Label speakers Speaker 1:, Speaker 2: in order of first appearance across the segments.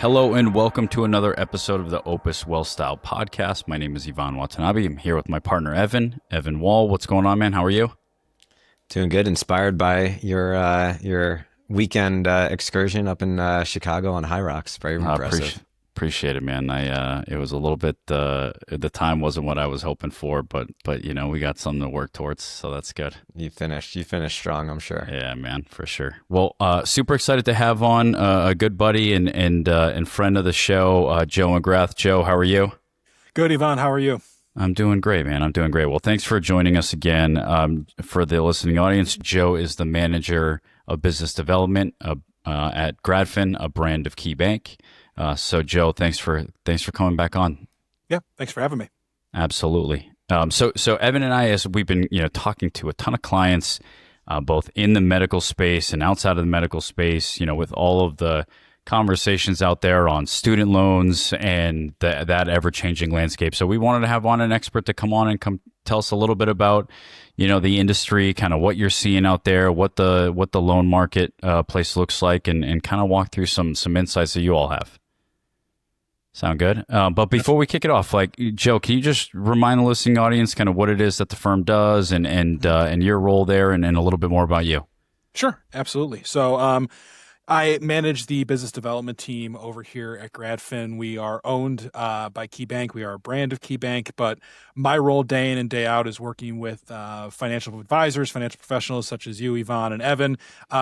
Speaker 1: Hello and welcome to another episode of the Opus Well Style podcast. My name is Iván Watanabe. I'm here with my partner Evan Wohl. What's going on, man? How are you?
Speaker 2: Doing good. Inspired by your weekend excursion up in Chicago on High Rocks. Very impressive.
Speaker 1: Appreciate it, man. It was a little bit the time wasn't what I was hoping for, but you know, we got something to work towards, so that's good.
Speaker 2: You finished strong, I'm sure.
Speaker 1: Yeah, man, for sure. Well, super excited to have on a good buddy and friend of the show, Joe McGrath. Joe, how are you?
Speaker 3: Good, Iván. How are you?
Speaker 1: I'm doing great, man. I'm doing great. Well, thanks for joining us again. For the listening audience, Joe is the manager of business development at GradFin, a brand of KeyBank. So Joe, thanks for coming back on.
Speaker 3: Yeah, thanks for having me.
Speaker 1: Absolutely. So Evan and I, as we've been, talking to a ton of clients, both in the medical space and outside of the medical space, with all of the conversations out there on student loans and that ever-changing landscape. So we wanted to have on an expert to come on and tell us a little bit about, the industry, kind of what you're seeing out there, what the loan market place looks like, and kind of walk through some insights that you all have. Sound good? But before we kick it off, Joe, can you just remind the listening audience kind of what it is that the firm does and your role there and a little bit more about you?
Speaker 3: Sure, absolutely. So I manage the business development team over here at GradFin. We are owned by KeyBank. We are a brand of KeyBank, but my role day in and day out is working with financial advisors, financial professionals such as you, Iván, and Evan,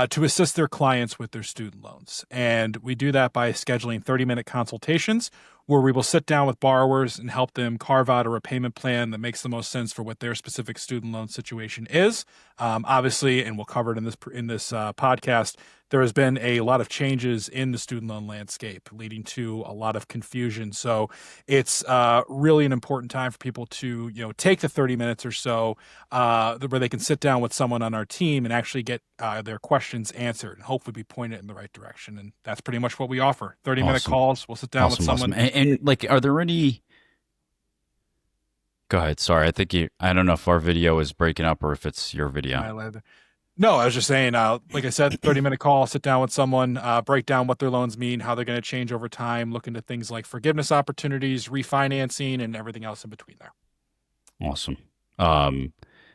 Speaker 3: to assist their clients with their student loans. And we do that by scheduling 30-minute consultations where we will sit down with borrowers and help them carve out a repayment plan that makes the most sense for what their specific student loan situation is. Obviously, and we'll cover it in this podcast, there has been a lot of changes in the student loan landscape, leading to a lot of confusion. So it's really an important time for people to take the 30 minutes or so where they can sit down with someone on our team and actually get their questions answered and hopefully be pointed in the right direction. And that's pretty much what we offer. 30-minute calls. We'll sit down with someone.
Speaker 1: And are there any... Go ahead. Sorry. I don't know if our video is breaking up or if it's your video.
Speaker 3: No, I was just saying, like I said, 30-minute call, sit down with someone, break down what their loans mean, how they're going to change over time, look into things like forgiveness opportunities, refinancing, and everything else in between there.
Speaker 1: Awesome.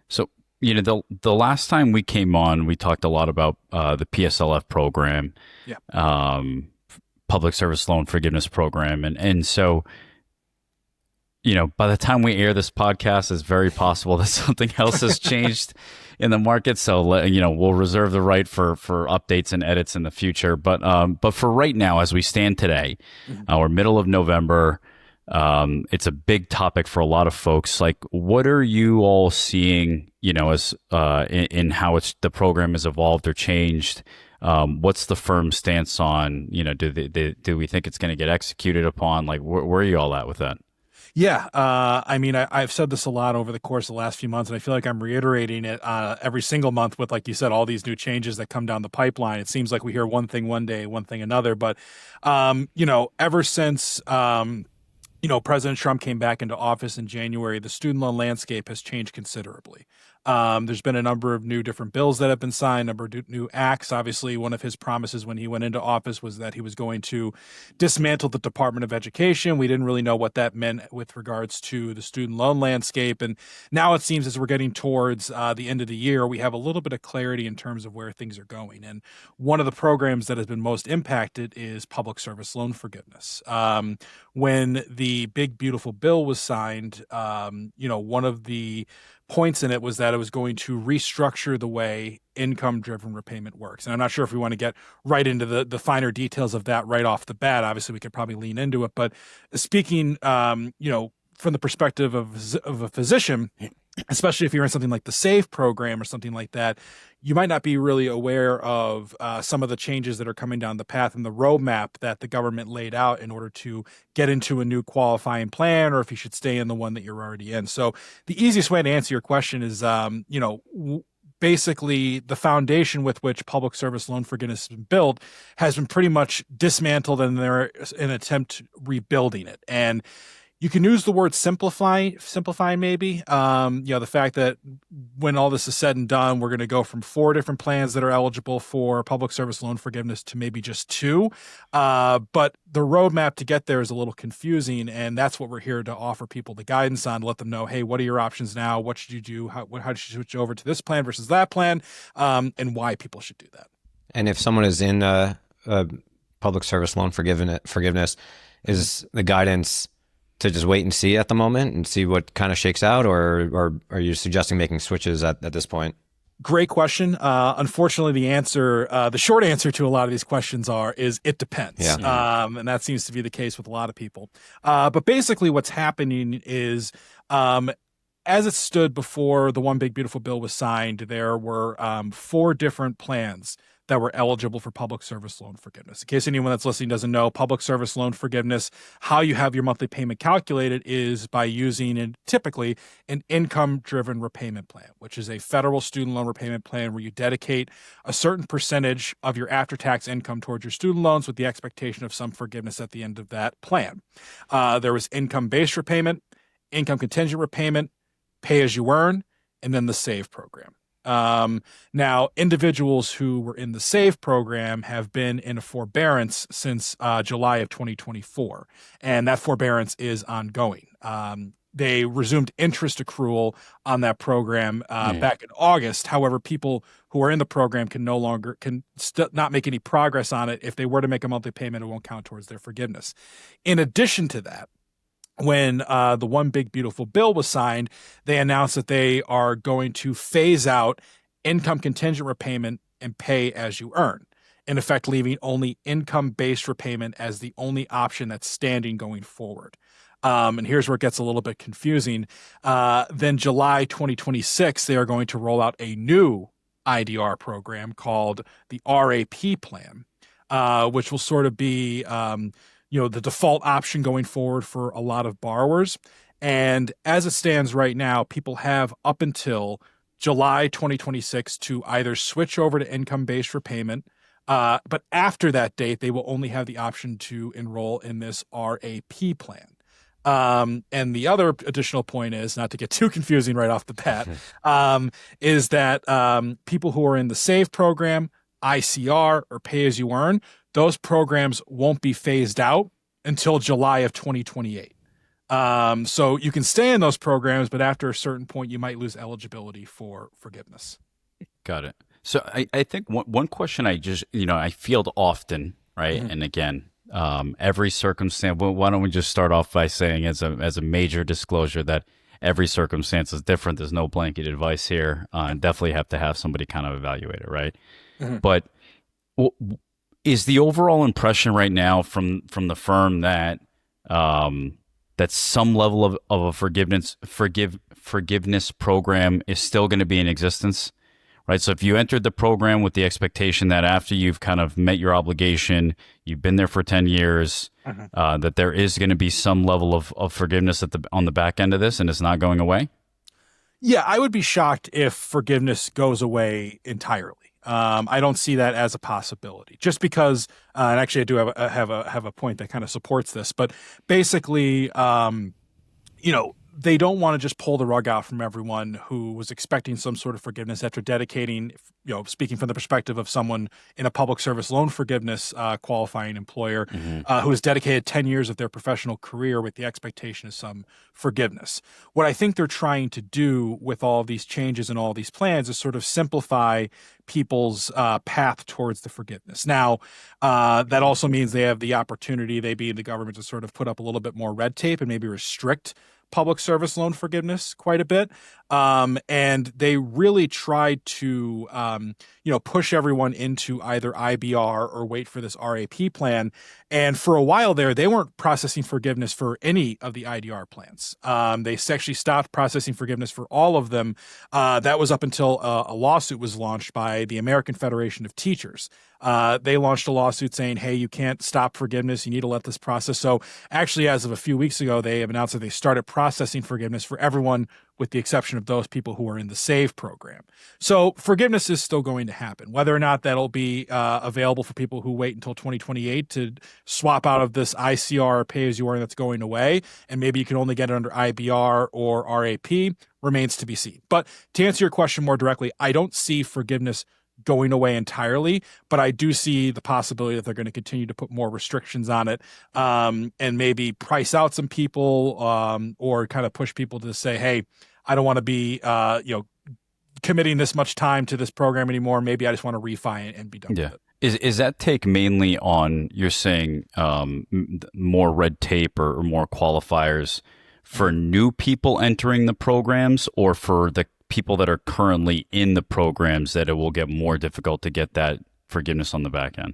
Speaker 1: So, the last time we came on, we talked a lot about the PSLF program, Public Service Loan Forgiveness Program. And so, by the time we air this podcast, it's very possible that something else has changed in the market. So, we'll reserve the right for updates and edits in the future. But for right now, as we stand today, we're middle of November. It's a big topic for a lot of folks. Like, what are you all seeing, as in how the program has evolved or changed? What's the firm's stance on, do we think it's going to get executed upon? Like, where are you all at with that?
Speaker 3: Yeah. I've said this a lot over the course of the last few months, and I feel like I'm reiterating it every single month with, like you said, all these new changes that come down the pipeline. It seems like we hear one thing one day, one thing another. But, ever since, President Trump came back into office in January, the student loan landscape has changed considerably. There's been a number of new different bills that have been signed, a number of new acts. Obviously, one of his promises when he went into office was that he was going to dismantle the Department of Education. We didn't really know what that meant with regards to the student loan landscape. And now it seems as we're getting towards the end of the year, we have a little bit of clarity in terms of where things are going. And one of the programs that has been most impacted is public service loan forgiveness. When the big, beautiful bill was signed, one of the points in it was that it was going to restructure the way income-driven repayment works. And I'm not sure if we want to get right into the finer details of that right off the bat. Obviously, we could probably lean into it. But speaking, from the perspective of a physician, especially if you're in something like the SAVE program or something like that, you might not be really aware of some of the changes that are coming down the path and the roadmap that the government laid out in order to get into a new qualifying plan, or if you should stay in the one that you're already in. So the easiest way to answer your question is, basically the foundation with which public service loan forgiveness has been built has been pretty much dismantled, and they're in an attempt rebuilding it. And You can use the word simplify maybe. The fact that when all this is said and done, we're going to go from 4 different plans that are eligible for public service loan forgiveness to maybe just 2. But the roadmap to get there is a little confusing, and that's what we're here to offer people the guidance on, to let them know, hey, what are your options now? What should you do? How should you switch over to this plan versus that plan, and why people should do that.
Speaker 2: And if someone is in public service loan forgiveness, is the guidance to just wait and see at the moment and see what kind of shakes out, or are you suggesting making switches at this point?
Speaker 3: Great question. Unfortunately, the short answer to a lot of these questions is it depends.
Speaker 2: Yeah.
Speaker 3: And that seems to be the case with a lot of people. But basically what's happening is, as it stood before the One Big Beautiful Bill was signed, there were 4 different plans that were eligible for public service loan forgiveness. In case anyone that's listening doesn't know, public service loan forgiveness, how you have your monthly payment calculated is by using typically an income-driven repayment plan, which is a federal student loan repayment plan where you dedicate a certain percentage of your after-tax income towards your student loans with the expectation of some forgiveness at the end of that plan. There was income-based repayment, income contingent repayment, pay-as-you-earn, and then the SAVE program. Now, individuals who were in the SAVE program have been in a forbearance since July of 2024, and that forbearance is ongoing. They resumed interest accrual on that program back in August. However, people who are in the program can not make any progress on it. If they were to make a monthly payment, it won't count towards their forgiveness. In addition to that, when the One Big Beautiful Bill was signed, they announced that they are going to phase out income contingent repayment and pay as you earn, in effect leaving only income-based repayment as the only option that's standing going forward. And here's where it gets a little bit confusing. Then July 2026, they are going to roll out a new IDR program called the RAP plan, which will sort of be the default option going forward for a lot of borrowers. And as it stands right now, people have up until July 2026 to either switch over to income-based repayment, but after that date, they will only have the option to enroll in this RAP plan. And the other additional point is, not to get too confusing right off the bat, is that people who are in the SAVE program, ICR, or pay-as-you-earn, those programs won't be phased out until July of 2028. So you can stay in those programs, but after a certain point, you might lose eligibility for forgiveness.
Speaker 1: Got it. So I think one question I field often, right? Mm-hmm. And again, every circumstance, well, why don't we just start off by saying as a major disclosure that every circumstance is different. There's no blanket advice here, and definitely have to have somebody kind of evaluate it, right? Mm-hmm. But is the overall impression right now from the firm that that some level of a forgiveness program is still going to be in existence, right? So if you entered the program with the expectation that after you've kind of met your obligation, you've been there for 10 years, that there is going to be some level of forgiveness on the back end of this, and it's not going away?
Speaker 3: Yeah, I would be shocked if forgiveness goes away entirely. I don't see that as a possibility, just because, and actually I do have a point that kind of supports this, but basically, they don't want to just pull the rug out from everyone who was expecting some sort of forgiveness after dedicating, speaking from the perspective of someone in a public service loan forgiveness qualifying employer, who has dedicated 10 years of their professional career with the expectation of some forgiveness. What I think they're trying to do with all these changes and all these plans is sort of simplify people's path towards the forgiveness. Now, that also means they have the opportunity, they being the government, to sort of put up a little bit more red tape and maybe restrict public service loan forgiveness quite a bit. And they really tried to, push everyone into either IBR or wait for this RAP plan. And for a while there, they weren't processing forgiveness for any of the IDR plans. They actually stopped processing forgiveness for all of them. That was up until a lawsuit was launched by the American Federation of Teachers. They launched a lawsuit saying, hey, you can't stop forgiveness. You need to let this process. So actually, as of a few weeks ago, they have announced that they started processing forgiveness for everyone with the exception of those people who are in the SAVE program. So forgiveness is still going to happen. Whether or not that'll be available for people who wait until 2028 to swap out of this ICR pay-as-you-earn that's going away, and maybe you can only get it under IBR or RAP, remains to be seen. But to answer your question more directly, I don't see forgiveness going away entirely, but I do see the possibility that they're going to continue to put more restrictions on it, and maybe price out some people, or kind of push people to say, hey, I don't want to be, committing this much time to this program anymore. Maybe I just want to refi and be done with it.
Speaker 1: Is that take mainly on, you're saying, more red tape or more qualifiers for new people entering the programs, or for the people that are currently in the programs that it will get more difficult to get that forgiveness on the back end?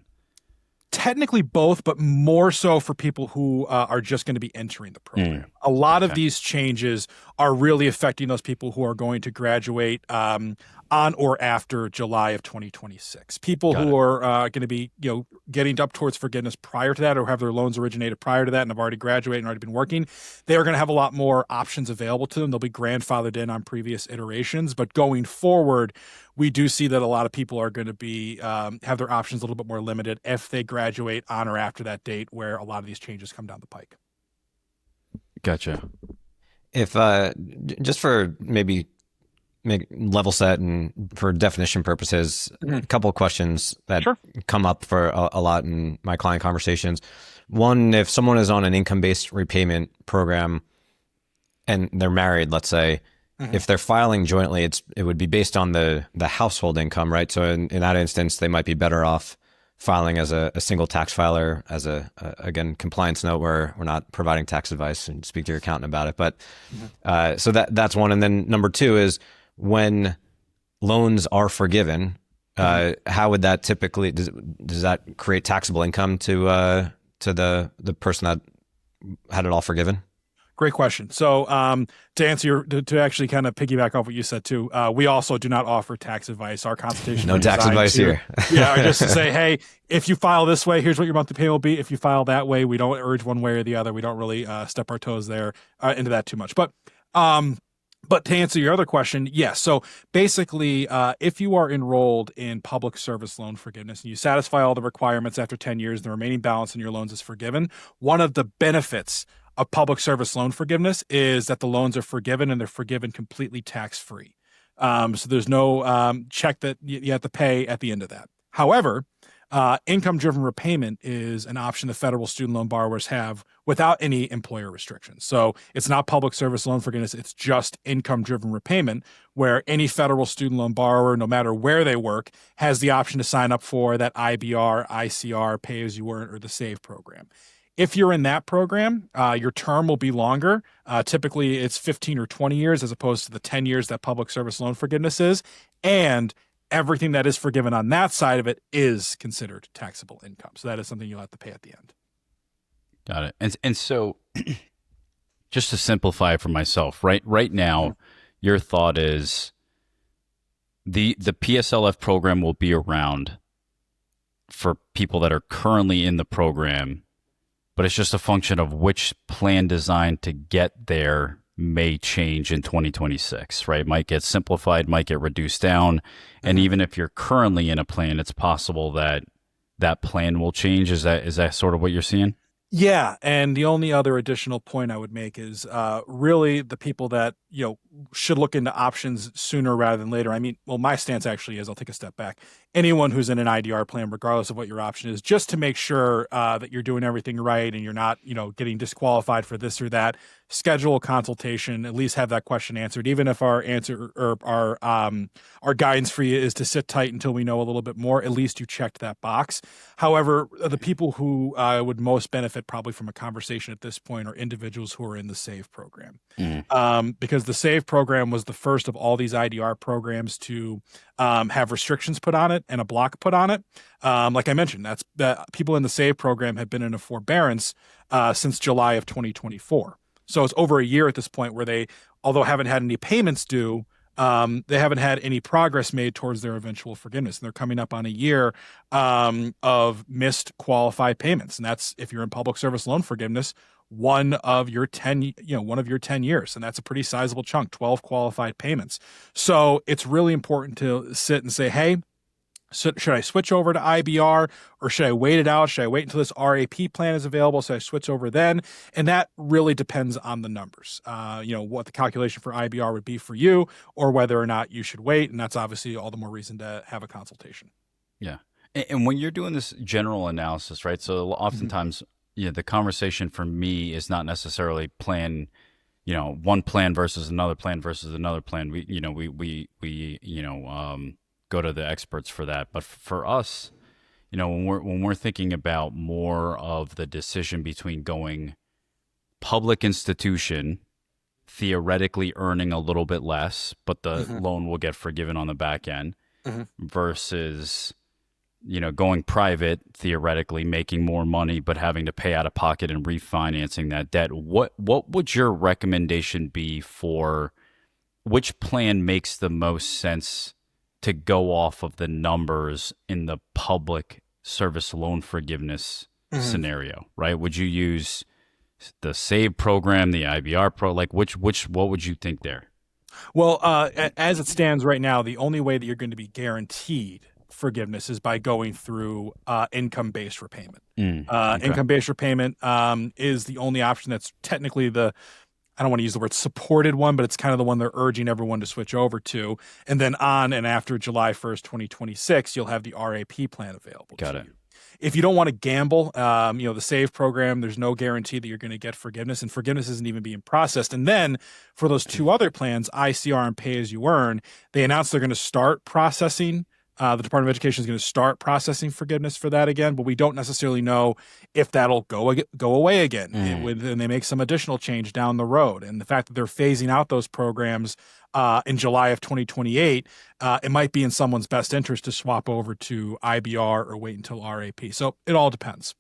Speaker 3: Technically both, but more so for people who are just going to be entering the program. A lot of these changes are really affecting those people who are going to graduate on or after July of 2026. People who are going to be, getting up towards forgiveness prior to that, or have their loans originated prior to that and have already graduated and already been working, they are going to have a lot more options available to them. They'll be grandfathered in on previous iterations, but going forward, we do see that a lot of people are going to be have their options a little bit more limited if they graduate on or after that date, where a lot of these changes come down the pike.
Speaker 1: Gotcha.
Speaker 2: If just for maybe make level set and for definition purposes, a couple of questions that come up for a lot in my client conversations. One, if someone is on an income-based repayment program and they're married, let's say, if they're filing jointly, it would be based on the household income, right? So in that instance, they might be better off filing as a single tax filer, as again, compliance note where we're not providing tax advice, and speak to your accountant about it. But so that's one. And then number two is, when loans are forgiven, how would that typically, does that create taxable income to the person that had it all forgiven?
Speaker 3: Great question. So to answer to actually kind of piggyback off what you said too, we also do not offer tax advice. Our consultation
Speaker 2: no tax advice here.
Speaker 3: Or just to say, hey, if you file this way, here's what your monthly payment will be. If you file that way, we don't urge one way or the other. We don't really step our toes there into that too much. But to answer your other question, yes. So basically, if you are enrolled in public service loan forgiveness and you satisfy all the requirements after 10 years, the remaining balance in your loans is forgiven. One of the benefits of public service loan forgiveness is that the loans are forgiven, and they're forgiven completely tax-free. So there's no check that you have to pay at the end of that. However, income-driven repayment is an option the federal student loan borrowers have without any employer restrictions. So it's not public service loan forgiveness. It's just income-driven repayment, where any federal student loan borrower, no matter where they work, has the option to sign up for that IBR, ICR, pay-as-you-earn, or the SAVE program. If you're in that program, your term will be longer. Typically, it's 15 or 20 years as opposed to the 10 years that public service loan forgiveness is. And everything that is forgiven on that side of it is considered taxable income. So that is something you'll have to pay at the end.
Speaker 1: Got it. And so just to simplify it for myself, right now, your thought is the PSLF program will be around for people that are currently in the program, but it's just a function of which plan design to get there may change in 2026, right? Might get simplified, might get reduced down. And even if you're currently in a plan, it's possible that that plan will change. Is that sort of what you're seeing?
Speaker 3: Yeah. And the only other additional point I would make is really the people that, should look into options sooner rather than later. I mean, well, my stance actually is, I'll take a step back. Anyone who's in an IDR plan, regardless of what your option is, just to make sure that you're doing everything right and you're not, getting disqualified for this or that, schedule a consultation, at least have that question answered. Even if our answer or our guidance for you is to sit tight until we know a little bit more, at least you checked that box. However, the people who would most benefit probably from a conversation at this point are individuals who are in the SAVE program. Because the SAVE program was the first of all these IDR programs to have restrictions put on it and a block put on it. Like I mentioned, that's people in the SAVE program have been in a forbearance since July of 2024. So it's over a year at this point where they, although haven't had any payments due, they haven't had any progress made towards their eventual forgiveness. And they're coming up on a year of missed qualified payments. And that's, if you're in public service loan forgiveness, one of your 10 years. And that's a pretty sizable chunk, 12 qualified payments. So it's really important to sit and say, hey, should I switch over to IBR, or should I wait it out? Should I wait until this RAP plan is available? So I switch over then? And that really depends on the numbers, what the calculation for IBR would be for you, or whether or not you should wait. And that's obviously all the more reason to have a consultation.
Speaker 1: Yeah. And when you're doing this general analysis, right? So oftentimes, the conversation for me is not necessarily plan, one plan versus another plan versus another plan. We go to the experts for that. But for us, when we're thinking about more of the decision between going public institution, theoretically earning a little bit less, but the loan will get forgiven on the back end, versus going private, theoretically making more money, but having to pay out of pocket and refinancing that debt. What would your recommendation be for which plan makes the most sense to go off of the numbers in the public service loan forgiveness scenario, right? Would you use the SAVE program, the IBR pro? Like what would you think there?
Speaker 3: Well, as it stands right now, the only way that you're going to be guaranteed forgiveness is by going through income-based repayment. Okay. Income-based repayment is the only option that's technically I don't want to use the word supported one, but it's kind of the one they're urging everyone to switch over to. And then on and after July 1st, 2026, you'll have the RAP plan available.
Speaker 1: Got it.
Speaker 3: If you don't want to gamble, the SAVE program, there's no guarantee that you're going to get forgiveness, and forgiveness isn't even being processed. And then for those two other plans, ICR and Pay As You Earn, they announced they're going to start processing. The Department of Education is going to start processing forgiveness for that again, but we don't necessarily know if that'll go away again. And they make some additional change down the road. And the fact that they're phasing out those programs in July of 2028, it might be in someone's best interest to swap over to IBR or wait until RAP. So it all depends.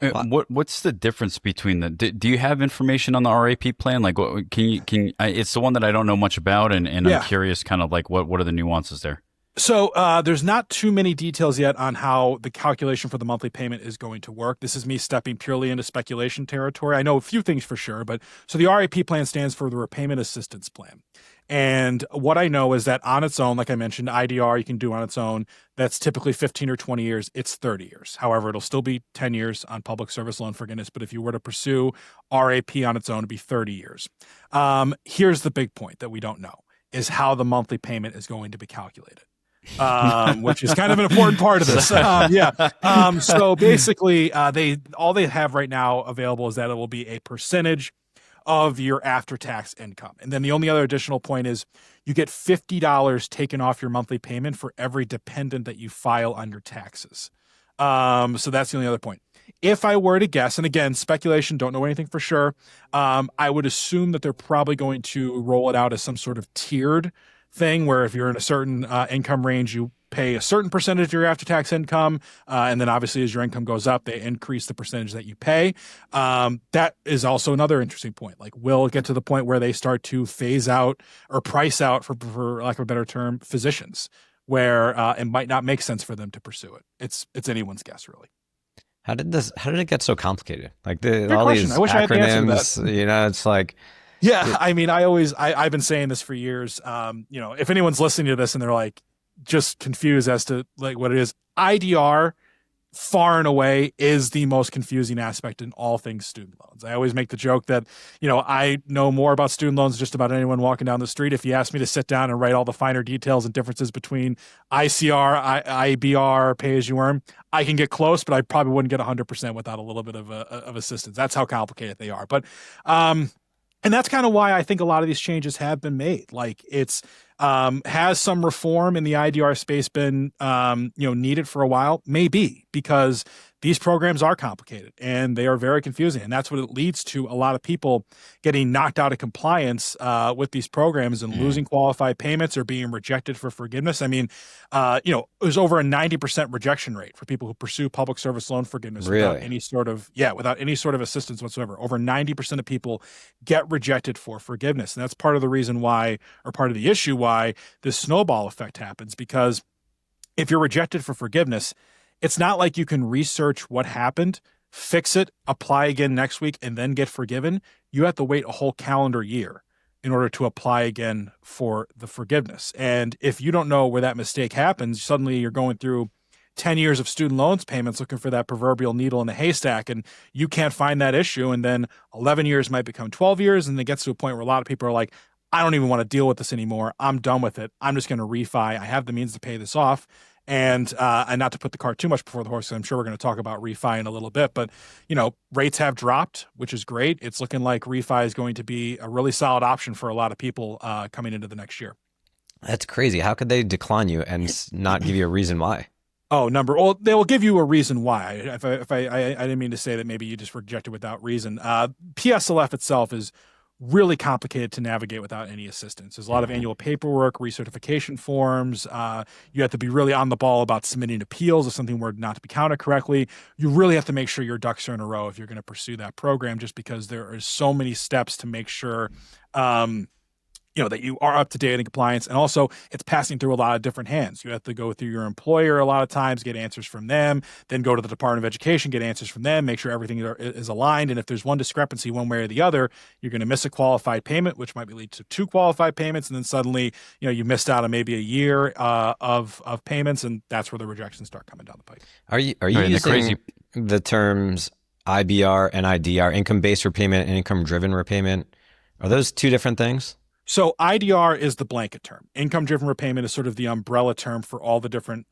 Speaker 1: What's the difference between do you have information on the RAP plan? Like, it's the one that I don't know much about, and I'm curious kind of like what are the nuances there?
Speaker 3: So there's not too many details yet on how the calculation for the monthly payment is going to work. This is me stepping purely into speculation territory. I know a few things for sure, but so the RAP plan stands for the Repayment Assistance Plan. And what I know is that on its own, like I mentioned, IDR you can do on its own. That's typically 15 or 20 years. It's 30 years. However, it'll still be 10 years on public service loan forgiveness. But if you were to pursue RAP on its own, it'd be 30 years. Here's the big point that we don't know is how the monthly payment is going to be calculated. Which is kind of an important part of this. So basically, they have right now available is that it will be a percentage of your after-tax income. And then the only other additional point is you get $50 taken off your monthly payment for every dependent that you file on your taxes. So that's the only other point. If I were to guess, and again, speculation, don't know anything for sure, I would assume that they're probably going to roll it out as some sort of tiered thing where if you're in a certain income range, you pay a certain percentage of your after-tax income, and then obviously as your income goes up, they increase the percentage that you pay. That is also another interesting point. Like, will it get to the point where they start to phase out or price out, for lack of a better term, physicians, where it might not make sense for them to pursue it? It's anyone's guess, really.
Speaker 2: How did it get so complicated? Like
Speaker 3: Good
Speaker 2: all
Speaker 3: question.
Speaker 2: these
Speaker 3: I wish I had the answer to
Speaker 2: acronyms, it's like.
Speaker 3: Yeah, I mean, I've been saying this for years. If anyone's listening to this and they're like just confused as to like what it is, IDR far and away is the most confusing aspect in all things student loans. I always make the joke that, I know more about student loans than just about anyone walking down the street. If you ask me to sit down and write all the finer details and differences between ICR, IBR, Pay As You Earn, I can get close, but I probably wouldn't get 100% without a little bit of assistance. That's how complicated they are. But, and that's kind of why I think a lot of these changes have been made. Like it's has some reform in the IDR space been needed for a while? Maybe, because these programs are complicated and they are very confusing. And that's what it leads to a lot of people getting knocked out of compliance with these programs and losing qualified payments or being rejected for forgiveness. I mean, there's over a 90% rejection rate for people who pursue public service loan forgiveness without any sort of assistance whatsoever. Over 90% of people get rejected for forgiveness. And that's part of the reason why, or part of the issue why this snowball effect happens, because if you're rejected for forgiveness, it's not like you can research what happened fix it, apply again next week, and then get forgiven, you have to wait a whole calendar year in order to apply again for the forgiveness. And if you don't know where that mistake happens, suddenly you're going through 10 years of student loans payments looking for that proverbial needle in the haystack, and you can't find that issue. And then 11 years might become 12 years. And it gets to a point where a lot of people are like, I don't even want to deal with this anymore. I'm done with it. I'm just going to refi. I have the means to pay this off. And not to put the cart too much before the horse, I'm sure we're going to talk about refi in a little bit, but rates have dropped, which is great. It's looking like refi is going to be a really solid option for a lot of people coming into the next year.
Speaker 2: That's crazy. How could they decline you and not give you a reason why?
Speaker 3: They will give you a reason why. I didn't mean to say that maybe you just rejected without reason. PSLF itself is really complicated to navigate without any assistance. There's a lot of annual paperwork, recertification forms. You have to be really on the ball about submitting appeals if something were not to be counted correctly. You really have to make sure your ducks are in a row if you're going to pursue that program, just because there are so many steps to make sure that you are up to date in compliance. And also it's passing through a lot of different hands. You have to go through your employer a lot of times, get answers from them, then go to the Department of Education, get answers from them, make sure everything is aligned. And if there's one discrepancy one way or the other, you're going to miss a qualified payment, which might lead to 2 qualified payments. And then suddenly, you missed out on maybe a year of payments. And that's where the rejections start coming down the pike.
Speaker 2: Are you using the terms IBR and IDR, income-based repayment and income-driven repayment? Are those 2 different things?
Speaker 3: So IDR is the blanket term. Income-driven repayment is sort of the umbrella term for all the different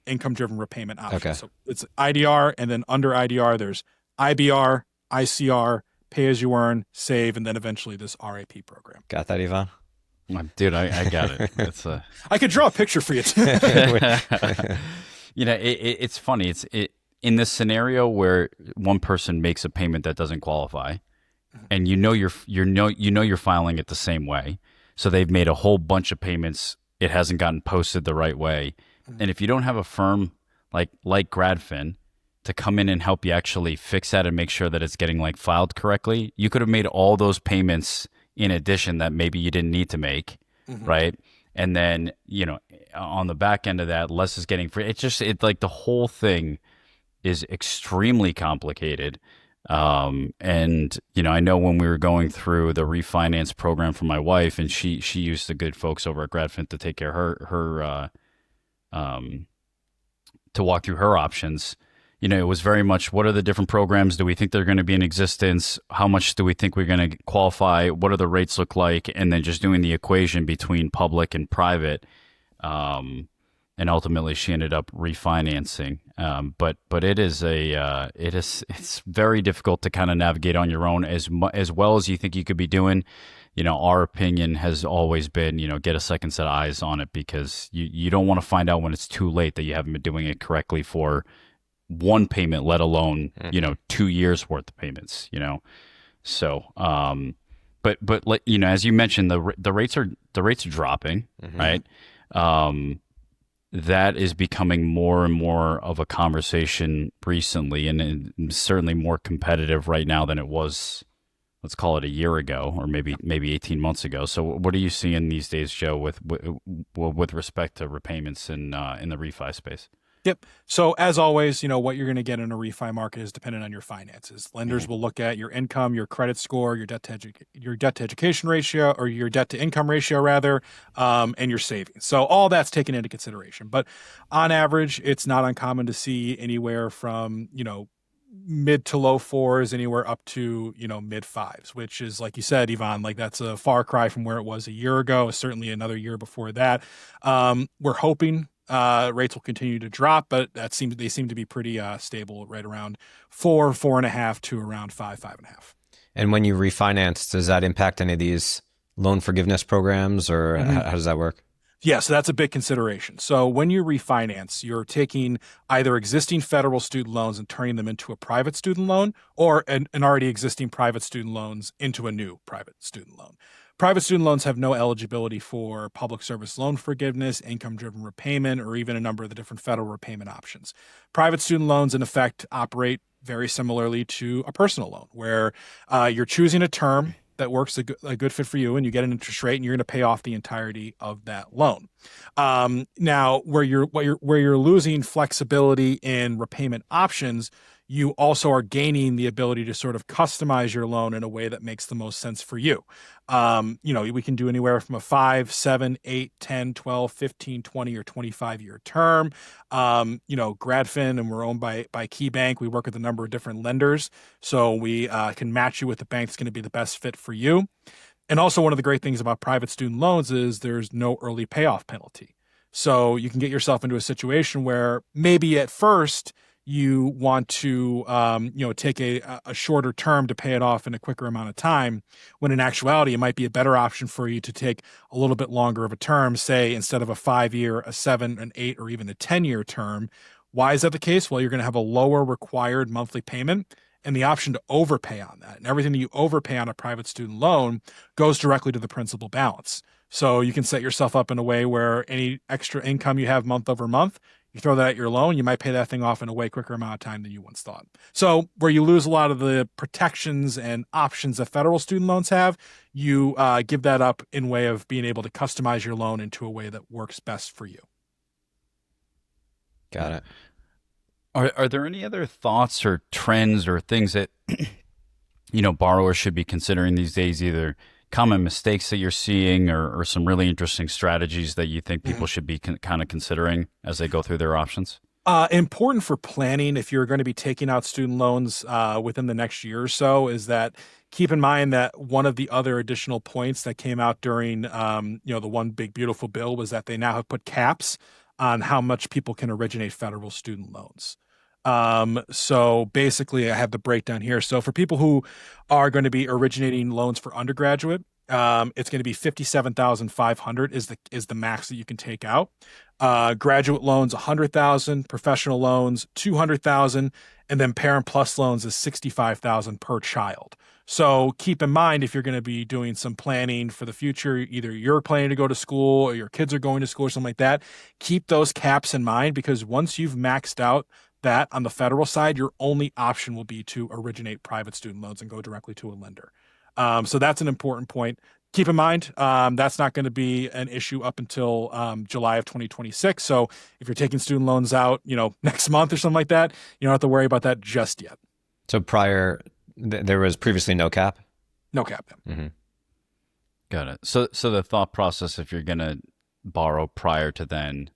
Speaker 3: income-driven repayment options. Okay. So it's IDR, and then under IDR, there's IBR, ICR, pay-as-you-earn, save, and then eventually this RAP program.
Speaker 2: Got that, Iván?
Speaker 1: Dude, I got it. It's
Speaker 3: I could draw a picture for you, too.
Speaker 1: It's funny. It's in this scenario where one person makes a payment that doesn't qualify, and you're filing it the same way. So they've made a whole bunch of payments. It hasn't gotten posted the right way. And if you don't have a firm like GradFin to come in and help you actually fix that and make sure that it's getting filed correctly, you could have made all those payments in addition that maybe you didn't need to make, right? And then, on the back end of that, less is getting free. The whole thing is extremely complicated. And I know when we were going through the refinance program for my wife, and she used the good folks over at GradFin to take care of her to walk through her options. It was very much, what are the different programs? Do we think they're going to be in existence? How much do we think we're going to qualify? What do the rates look like? And then just doing the equation between public and private. And ultimately she ended up refinancing. But it's very difficult to kind of navigate on your own as well as you think you could be doing. Our opinion has always been, get a second set of eyes on it, because you don't want to find out when it's too late that you haven't been doing it correctly for one payment, let alone, 2 years worth of payments, So, but as you mentioned, the rates are dropping, right? That is becoming more and more of a conversation recently, and certainly more competitive right now than it was, let's call it a year ago, or maybe 18 months ago. So what are you seeing these days, Joe, with respect to repayments in the refi space?
Speaker 3: Yep. So as always, what you're going to get in a refi market is dependent on your finances. Lenders will look at your income, your credit score, your debt to education ratio, or your debt to income ratio rather, and your savings. So all that's taken into consideration. But on average, it's not uncommon to see anywhere from, mid to low 4s, anywhere up to, mid 5s, which is, like you said, Iván, that's a far cry from where it was a year ago, certainly another year before that. We're hoping rates will continue to drop, but they seem to be pretty stable, right around 4.5 to around 5.5.
Speaker 2: And when you refinance, does that impact any of these loan forgiveness programs, or how does that work?
Speaker 3: Yeah, so that's a big consideration. So when you refinance, you're taking either existing federal student loans and turning them into a private student loan, or an already existing private student loans into a new private student loan. Private student loans have no eligibility for public service loan forgiveness, income-driven repayment, or even a number of the different federal repayment options. Private student loans, in effect, operate very similarly to a personal loan, where you're choosing a term that works a good fit for you, and you get an interest rate, and you're going to pay off the entirety of that loan. Now, where you're losing flexibility in repayment options, you also are gaining the ability to sort of customize your loan in a way that makes the most sense for you. We can do anywhere from a 5, 7, 8, 10, 12, 15, 20, or 25-year term. GradFin, and we're owned by KeyBank. We work with a number of different lenders, so we can match you with the bank that's going to be the best fit for you. And also, one of the great things about private student loans is there's no early payoff penalty. So you can get yourself into a situation where maybe at first you want to, take a shorter term to pay it off in a quicker amount of time, when in actuality, it might be a better option for you to take a little bit longer of a term, say instead of a 5-year, a 7, an 8, or even a 10-year term. Why is that the case? Well, you're going to have a lower required monthly payment and the option to overpay on that. And everything that you overpay on a private student loan goes directly to the principal balance. So you can set yourself up in a way where any extra income you have month over month, you throw that at your loan, you might pay that thing off in a way quicker amount of time than you once thought. So where you lose a lot of the protections and options that federal student loans have, you give that up in way of being able to customize your loan into a way that works best for you.
Speaker 2: Got it.
Speaker 1: Are there any other thoughts or trends or things that borrowers should be considering these days, either common mistakes that you're seeing or some really interesting strategies that you think people should be kind of considering as they go through their options?
Speaker 3: Important for planning if you're going to be taking out student loans within the next year or so is that keep in mind that one of the other additional points that came out during the One Big Beautiful Bill was that they now have put caps on how much people can originate federal student loans. So basically I have the breakdown here. So for people who are going to be originating loans for undergraduate, it's going to be $57,500 is the max that you can take out. Graduate loans, $100,000, professional loans, $200,000, and then Parent Plus loans is $65,000 per child. So keep in mind, if you're going to be doing some planning for the future, either you're planning to go to school or your kids are going to school or something like that, keep those caps in mind, because once you've maxed out that on the federal side, your only option will be to originate private student loans and go directly to a lender. So that's an important point. Keep in mind, that's not going to be an issue up until July of 2026. So if you're taking student loans out, next month or something like that, you don't have to worry about that just yet.
Speaker 2: So there was previously no cap?
Speaker 3: No cap.
Speaker 2: Mm-hmm.
Speaker 1: Got it. So the thought process, if you're going to borrow prior to then,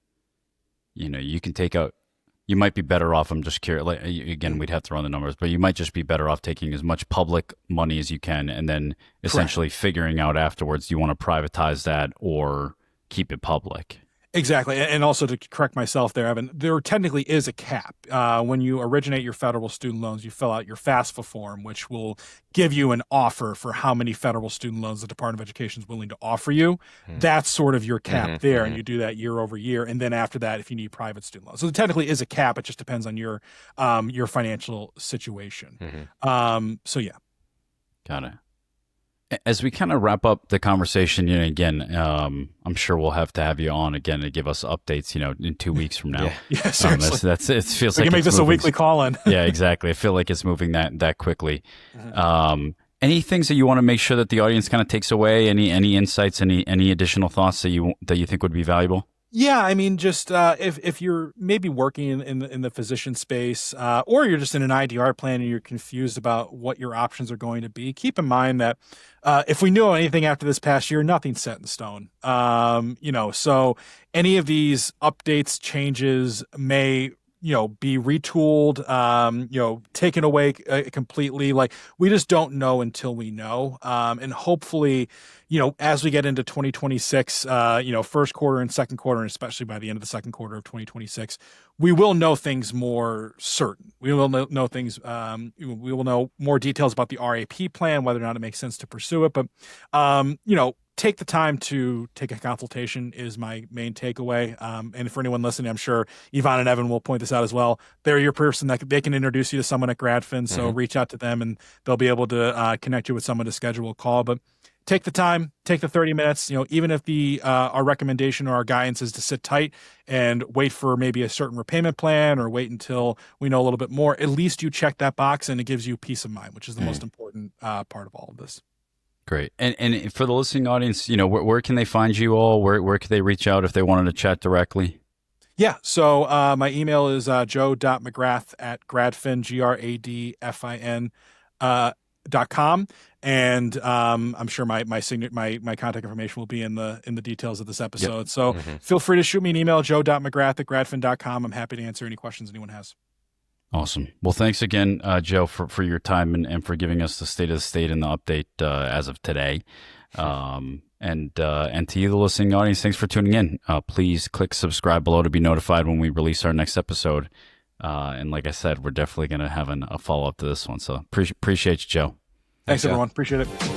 Speaker 1: you can take out, you might be better off, I'm just curious, again, we'd have to run the numbers, but you might just be better off taking as much public money as you can and then essentially figuring out afterwards, do you want to privatize that or keep it public?
Speaker 3: Exactly. And also to correct myself there, Evan, there technically is a cap. When you originate your federal student loans, you fill out your FAFSA form, which will give you an offer for how many federal student loans the Department of Education is willing to offer you. That's sort of your cap there, and you do that year over year. And then after that, if you need private student loans. So there technically is a cap. It just depends on your financial situation. So yeah.
Speaker 1: Got it. As we kind of wrap up the conversation, again, I'm sure we'll have to have you on again to give us updates, in 2 weeks from now.
Speaker 3: Yeah, seriously.
Speaker 1: It feels
Speaker 3: we
Speaker 1: like
Speaker 3: can make this a weekly call-in.
Speaker 1: Yeah, exactly. I feel like it's moving that quickly. Any things that you want to make sure that the audience kind of takes away? Any insights? Any additional thoughts that you think would be valuable?
Speaker 3: Yeah, I mean, just if you're maybe working in the physician space, or you're just in an IDR plan and you're confused about what your options are going to be, keep in mind that if we know anything after this past year, nothing's set in stone. So any of these updates, changes may be retooled, taken away completely. Like, we just don't know until we know. And hopefully, as we get into 2026, first quarter and second quarter, and especially by the end of the second quarter of 2026, we will know things more certain. We will know things. We will know more details about the RAP plan, whether or not it makes sense to pursue it. But, take the time to take a consultation is my main takeaway. And for anyone listening, I'm sure Iván and Evan will point this out as well. They're your person that they can introduce you to someone at GradFin. So reach out to them and they'll be able to connect you with someone to schedule a call. But take the time, take the 30 minutes, even if our recommendation or our guidance is to sit tight and wait for maybe a certain repayment plan or wait until we know a little bit more, at least you check that box and it gives you peace of mind, which is the most important part of all of this.
Speaker 1: Great. And for the listening audience, where can they find you all? Where could they reach out if they wanted to chat directly?
Speaker 3: Yeah. So my email is joe.mcgrath@gradfin, GRADFIN, .com. And I'm sure my contact information will be in the details of this episode. Yep. So feel free to shoot me an email, joe.mcgrath@gradfin.com. I'm happy to answer any questions anyone has.
Speaker 1: Awesome. Well, thanks again, Joe, for your time and for giving us the state of the state and the update as of today. And to you, the listening audience, thanks for tuning in. Please click subscribe below to be notified when we release our next episode. And like I said, we're definitely going to have a follow-up to this one. So appreciate you, Joe.
Speaker 3: Thanks, everyone. Appreciate it.